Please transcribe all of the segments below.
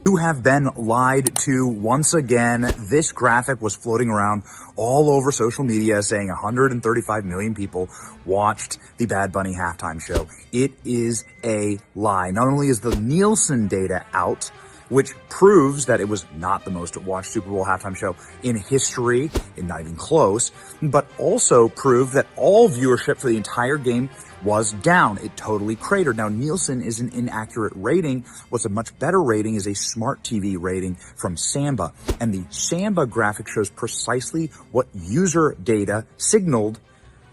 You have been lied to once again. This graphic was floating around all over social media saying 135 million people watched the Bad Bunny halftime show. It is a lie. Not only is the Nielsen data out, which proves that it was not the most watched Super Bowl halftime show in history, and not even close, but also proved that all viewership for the entire game was down. It totally cratered. Now, Nielsen is an inaccurate rating. What's a much better rating is a smart TV rating from Samba. And the Samba graphic shows precisely what user data signaled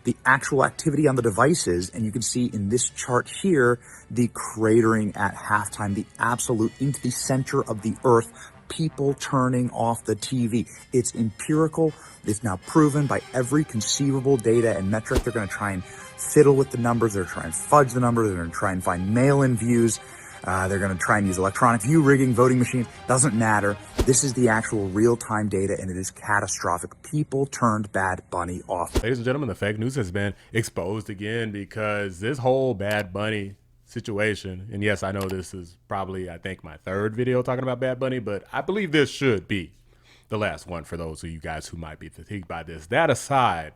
the actual activity on the devices. And you can see in this chart here, the cratering at halftime, the absolute into the center of the earth, people turning off the TV. It's empirical. It's now proven by every conceivable data and metric. They're going to try and fiddle with the numbers. They're trying to fudge the numbers. They're going to try and find mail-in views. They're going to try and use electronic view rigging, voting machines. Doesn't matter. This is the actual real-time data, and it is catastrophic. People turned Bad Bunny off. Ladies and gentlemen, the fake news has been exposed again because this whole Bad Bunny situation, and yes, I know this is probably, I think, my third video talking about Bad Bunny, but I believe this should be the last one for those of you guys who might be fatigued by this. That aside,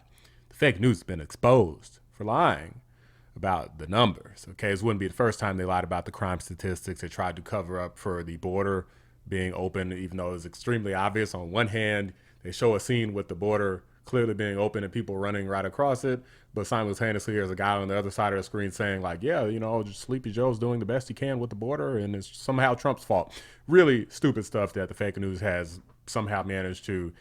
the fake news has been exposed for lying about the numbers. Okay, this wouldn't be the first time they lied about the crime statistics. They tried to cover up for the border being open, even though it's extremely obvious. On one hand, they show a scene with the border clearly being open and people running right across it, but simultaneously there's a guy on the other side of the screen saying like, yeah, you know, just Sleepy Joe's doing the best he can with the border and it's somehow Trump's fault. Really stupid stuff that the fake news has somehow managed to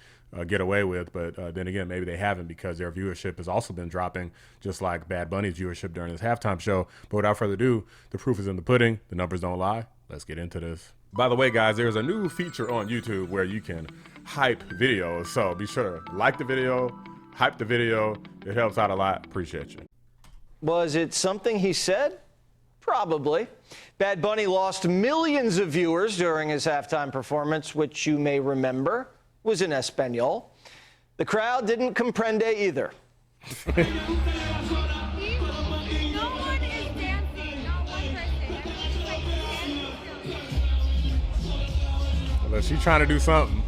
get away with, but then again, maybe they haven't because their viewership has also been dropping, just like Bad Bunny's viewership during his halftime show. But without further ado, the proof is in the pudding. The numbers don't lie. Let's get into this. By the way, guys, there's a new feature on YouTube where you can hype videos. So be sure to like the video, hype the video. It helps out a lot. Appreciate you. Was it something he said? Probably. Bad Bunny lost millions of viewers during his halftime performance, which you may remember was in Espanol. The crowd didn't comprende either. No one is dancing, not one person. Unless she's trying to do something.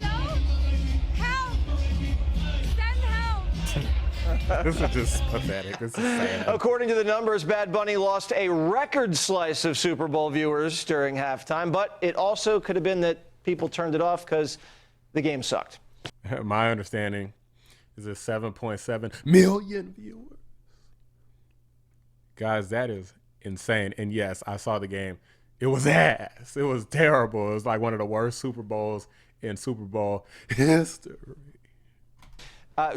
Hello? Help! Send help! This is just pathetic. This is sad. According to the numbers, Bad Bunny lost a record slice of Super Bowl viewers during halftime, but it also could have been that people turned it off because the game sucked. My understanding is a 7.7 million viewers. Guys, that is insane. And yes, I saw the game. It was ass. It was terrible. It was like one of the worst Super Bowls in Super Bowl history.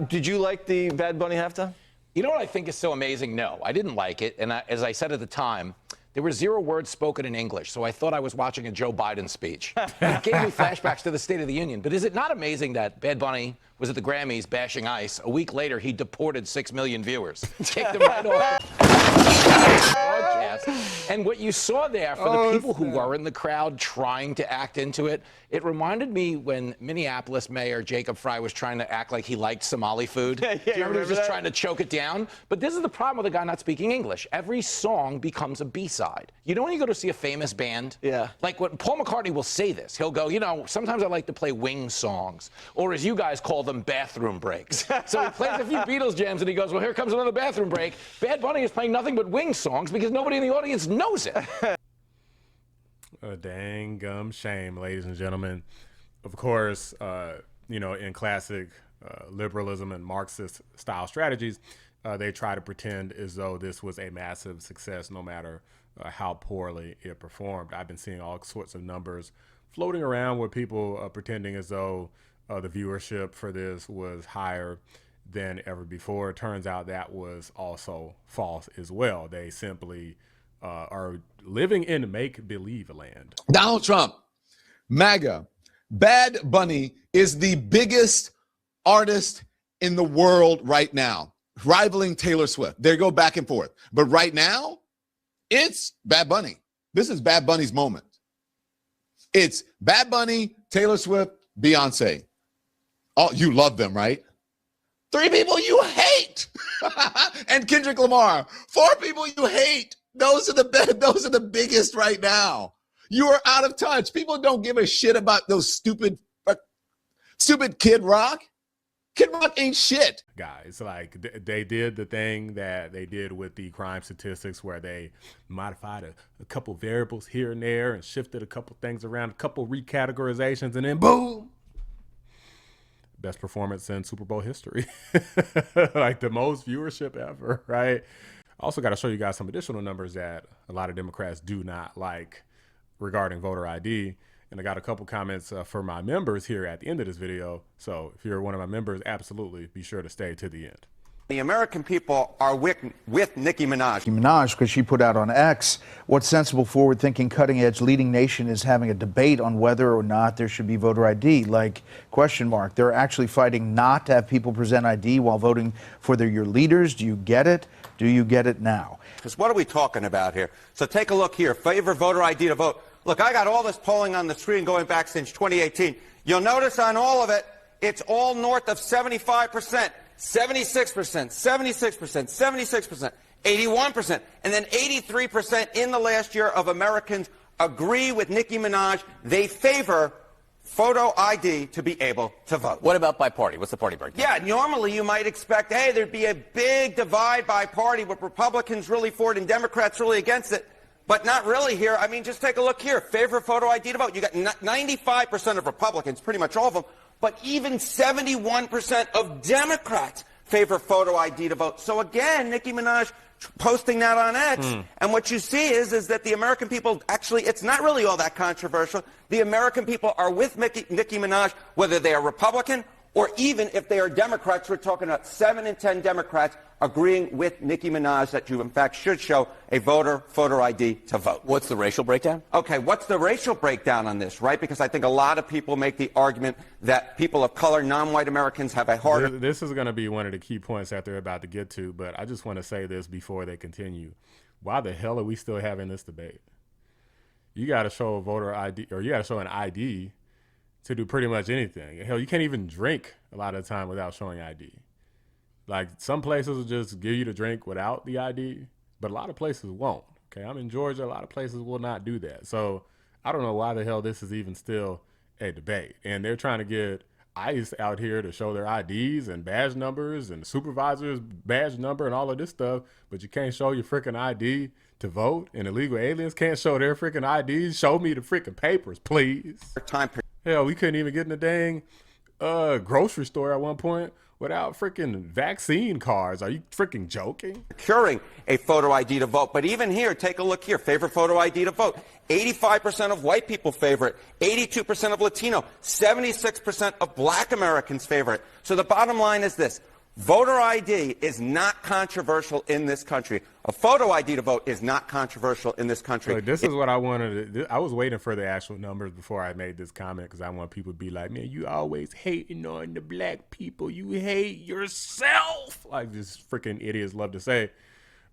Did you like the Bad Bunny halftime? You know what I think is so amazing? No, I didn't like it. And as I said at the time, there were 0 words spoken in English, so I thought I was watching a Joe Biden speech. It gave me flashbacks to the State of the Union. But is it not amazing that Bad Bunny was at the Grammys bashing ICE? A week later, he deported 6 million viewers. Kicked them right off the broadcast. And what you saw there for the people who were in the crowd trying to act into it, it reminded me when Minneapolis Mayor Jacob Frey was trying to act like he liked Somali food. Do you remember he was just trying to choke it down? But this is the problem with a guy not speaking English. Every song becomes a B-side. You know when you go to see a famous band? Yeah. Like when Paul McCartney will say this. He'll go, you know, sometimes I like to play wing songs. Or as you guys call them, bathroom breaks. So he plays a few Beatles jams and he goes, well, here comes another bathroom break. Bad Bunny is playing nothing but wing songs because nobody in the audience knows it. A dang gum shame, ladies and gentlemen. Of course, you know, in classic liberalism and Marxist style strategies, they try to pretend as though this was a massive success no matter how poorly it performed. I've been seeing all sorts of numbers floating around with people pretending as though the viewership for this was higher than ever before. It turns out that was also false as well. They simply are living in make-believe land. Donald Trump, MAGA, Bad Bunny is the biggest artist in the world right now, rivaling Taylor Swift. They go back and forth. But right now, it's Bad Bunny. This is Bad Bunny's moment. It's Bad Bunny, Taylor Swift, Beyonce. Oh, you love them, right? 3 people you hate. And Kendrick Lamar. 4 people you hate. Those are the biggest right now. You are out of touch. People don't give a shit about those stupid Kid Rock. Kid Rock ain't shit. Guys, like they did the thing that they did with the crime statistics where they modified a couple variables here and there and shifted a couple things around, a couple recategorizations, and then boom, best performance in Super Bowl history. Like the most viewership ever, right? Also got to show you guys some additional numbers that a lot of Democrats do not like regarding voter ID. And I got a couple comments for my members here at the end of this video. So if you're one of my members, absolutely be sure to stay to the end. The American people are with Nicki Minaj. Minaj, because she put out on X, what sensible, forward-thinking, cutting-edge leading nation is having a debate on whether or not there should be voter ID? Like, question mark. They're actually fighting not to have people present ID while voting for your leaders. Do you get it? Do you get it now? Because what are we talking about here? So take a look here. Favor voter ID to vote. Look, I got all this polling on the screen going back since 2018. You'll notice on all of it, it's all north of 75%, 76%, 76%, 76%, 81%, and then 83% in the last year of Americans agree with Nicki Minaj. They favor photo ID to be able to vote. What about by party? What's the party breakdown? Yeah, normally you might expect, hey, there'd be a big divide by party with Republicans really for it and Democrats really against it. But not really here. I mean, just take a look here. Favor photo ID to vote. You got 95% of Republicans, pretty much all of them, but even 71% of Democrats favor photo ID to vote. So again, Nicki Minaj posting that on X, and what you see is that the American people, actually, it's not really all that controversial. The American people are with Nicki Minaj, whether they are Republican or even if they are Democrats. We're talking about 7 in 10 Democrats agreeing with Nicki Minaj that you, in fact, should show a photo ID to vote. What's the racial breakdown? Okay, what's the racial breakdown on this, right? Because I think a lot of people make the argument that people of color, non-white Americans, have a harder... This is going to be one of the key points that they're about to get to, but I just want to say this before they continue. Why the hell are we still having this debate? You got to show a voter ID, or you got to show an ID to do pretty much anything. Hell, you can't even drink a lot of the time without showing ID. Like, some places will just give you the drink without the ID, but a lot of places won't. Okay, I'm in Georgia. A lot of places will not do that. So I don't know why the hell this is even still a debate. And they're trying to get ICE out here to show their IDs and badge numbers and supervisors' badge number and all of this stuff, but you can't show your freaking ID to vote, and illegal aliens can't show their freaking IDs. Show me the freaking papers, please. Hell, we couldn't even get in the dang grocery store at one point without freaking vaccine cards. Are you freaking joking? Securing a photo ID to vote. But even here, take a look here. Favor photo ID to vote. 85% of white people favor it. 82% of Latino. 76% of black Americans favor it. So the bottom line is this. Voter ID is not controversial in this country. A photo ID to vote is not controversial in this country. Look, this is what I wanted to, I was waiting for the actual numbers before I made this comment, because I want people to be like, man, you always hating on the black people. You hate yourself. Like this freaking idiots love to say.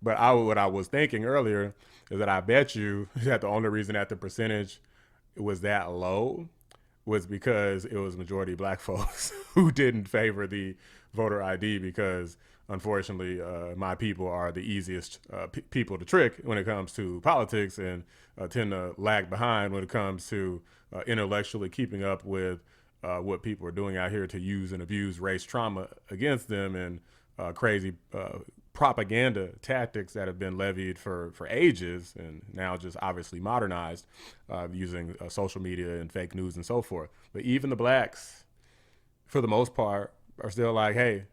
But what I was thinking earlier is that I bet you that the only reason that the percentage was that low was because it was majority black folks who didn't favor the voter ID, because unfortunately my people are the easiest people to trick when it comes to politics, and tend to lag behind when it comes to intellectually keeping up with what people are doing out here to use and abuse race trauma against them, and crazy propaganda tactics that have been levied for ages, and now just obviously modernized using social media and fake news and so forth. But even the blacks, for the most part, are still like, hey,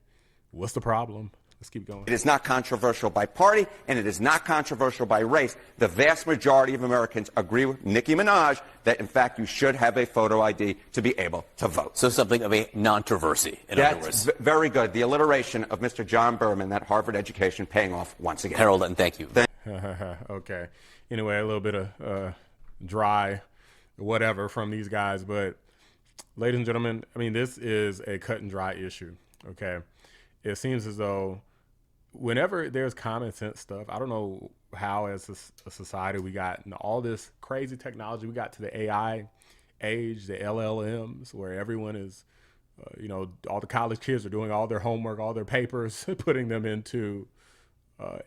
what's the problem? Let's keep going. It is not controversial by party, and it is not controversial by race. The vast majority of Americans agree with Nicki Minaj that, in fact, you should have a photo ID to be able to vote. So something of a non-controversy, in other words. That's very good. The alliteration of Mr. John Berman, that Harvard education, paying off once again. Harold, and thank you. Okay. Anyway, a little bit of dry whatever from these guys, but ladies and gentlemen, I mean, this is a cut and dry issue, okay? It seems as though whenever there's common sense stuff, I don't know how as a society we got all this crazy technology. We got to the AI age, the LLMs, where everyone is, all the college kids are doing all their homework, all their papers, putting them into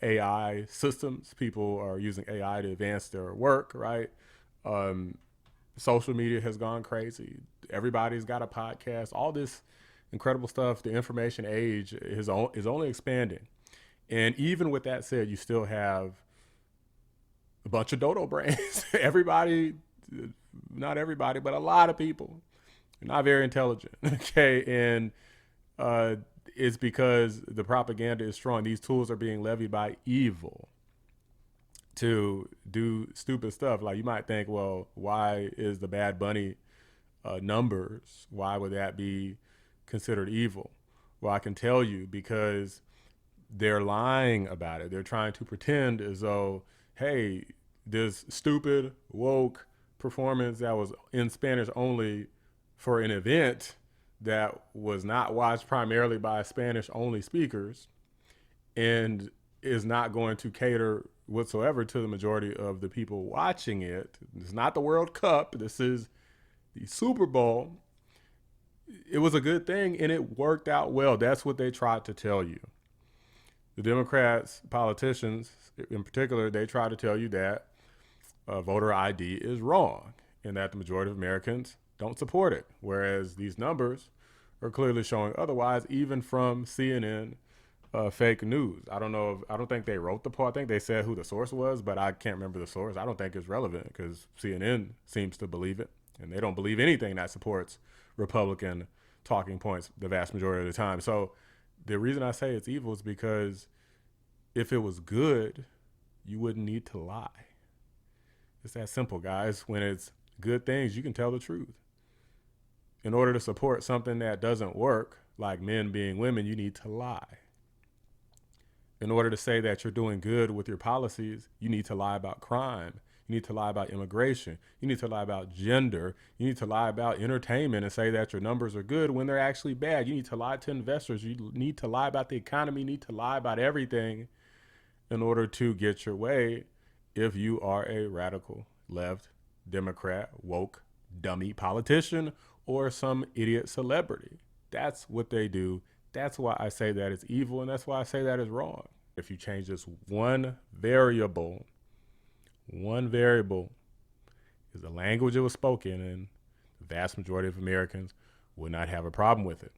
AI systems. People are using AI to advance their work, right? Social media has gone crazy. Everybody's got a podcast. All this incredible stuff. The information age is only expanding. And even with that said, you still have a bunch of dodo brains. Everybody, not everybody, but a lot of people are not very intelligent. Okay. And it's because the propaganda is strong. These tools are being levied by evil to do stupid stuff. Like, you might think, well, why is the Bad Bunny numbers, why would that be considered evil? Well, I can tell you, because they're lying about it. They're trying to pretend as though, hey, this stupid, woke performance that was in Spanish only for an event that was not watched primarily by Spanish only speakers and is not going to cater whatsoever to the majority of the people watching it. It's not the World Cup. This is the Super Bowl. It was a good thing and it worked out well. That's what they tried to tell you. The Democrats, politicians in particular, they try to tell you that voter ID is wrong and that the majority of Americans don't support it. Whereas these numbers are clearly showing otherwise, even from CNN fake news. I don't think they wrote the poll. I think they said who the source was, but I can't remember the source. I don't think it's relevant because CNN seems to believe it, and they don't believe anything that supports Republican talking points the vast majority of the time. So the reason I say it's evil is because if it was good, you wouldn't need to lie. It's that simple, guys. When it's good things, you can tell the truth. In order to support something that doesn't work, like men being women, you need to lie. In order to say that you're doing good with your policies, you need to lie about crime. You need to lie about immigration. You need to lie about gender. You need to lie about entertainment and say that your numbers are good when they're actually bad. You need to lie to investors. You need to lie about the economy. You need to lie about everything in order to get your way if you are a radical left, Democrat, woke, dummy politician, or some idiot celebrity. That's what they do. That's why I say that it's evil, and that's why I say that is wrong. If you change this one variable is the language it was spoken in, the vast majority of Americans would not have a problem with it.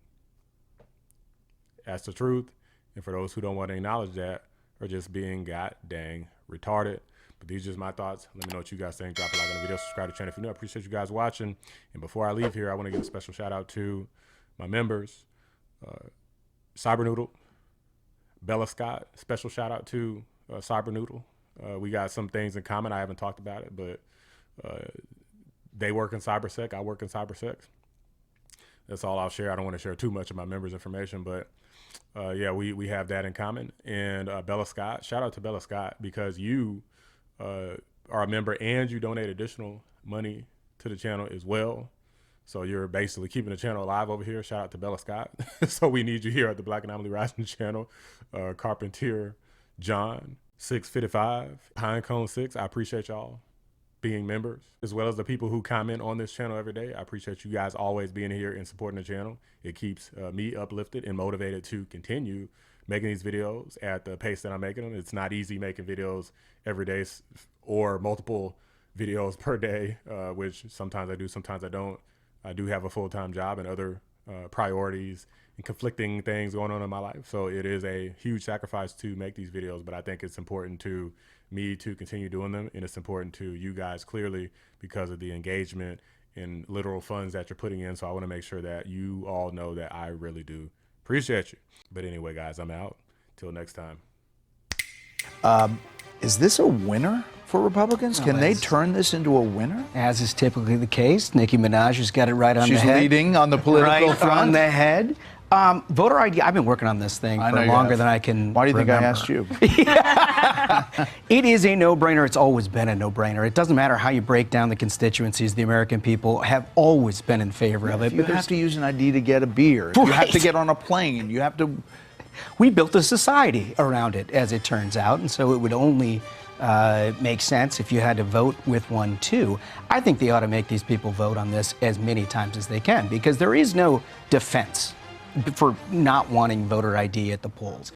That's the truth. And for those who don't want to acknowledge that, are just being god dang retarded. But these are just my thoughts. Let me know what you guys think. Drop a like on the video, subscribe to the channel if you're new. I appreciate you guys watching. And before I leave here, I want to give a special shout out to my members, Cybernoodle, Bella Scott. Special shout out to Cybernoodle. We got some things in common. I haven't talked about it, but they work in cybersec. I work in cybersec. That's all I'll share. I don't want to share too much of my members' information, but yeah, we have that in common. And Bella Scott, shout out to Bella Scott, because you are a member and you donate additional money to the channel as well. So you're basically keeping the channel alive over here. Shout out to Bella Scott. So we need you here at the Black Anomaly Rising channel. Carpentier John 655, Pinecone 6. I appreciate y'all being members, as well as the people who comment on this channel every day. I appreciate you guys always being here and supporting the channel. It keeps me uplifted and motivated to continue making these videos at the pace that I'm making them. It's not easy making videos every day or multiple videos per day, which sometimes I do, sometimes I don't. I do have a full-time job and other priorities and conflicting things going on in my life. So it is a huge sacrifice to make these videos, but I think it's important to me to continue doing them. And it's important to you guys clearly because of the engagement and literal funds that you're putting in. So I want to make sure that you all know that I really do appreciate you. But anyway, guys, I'm out. Till next time. Is this a winner for Republicans? Can they turn this into a winner? As is typically the case, Nicki Minaj has got it right on the head. She's leading on the political front. On the head. Voter ID, I've been working on this thing for longer than I can Why do you remember. think I asked you? It is a no-brainer. It's always been a no-brainer. It doesn't matter how you break down the constituencies. The American people have always been in favor of it. You have to use an ID to get a beer. You have to get on a plane. You have to... We built a society around it, as it turns out, and so it would only make sense if you had to vote with one, too. I think they ought to make these people vote on this as many times as they can, because there is no defense for not wanting voter ID at the polls.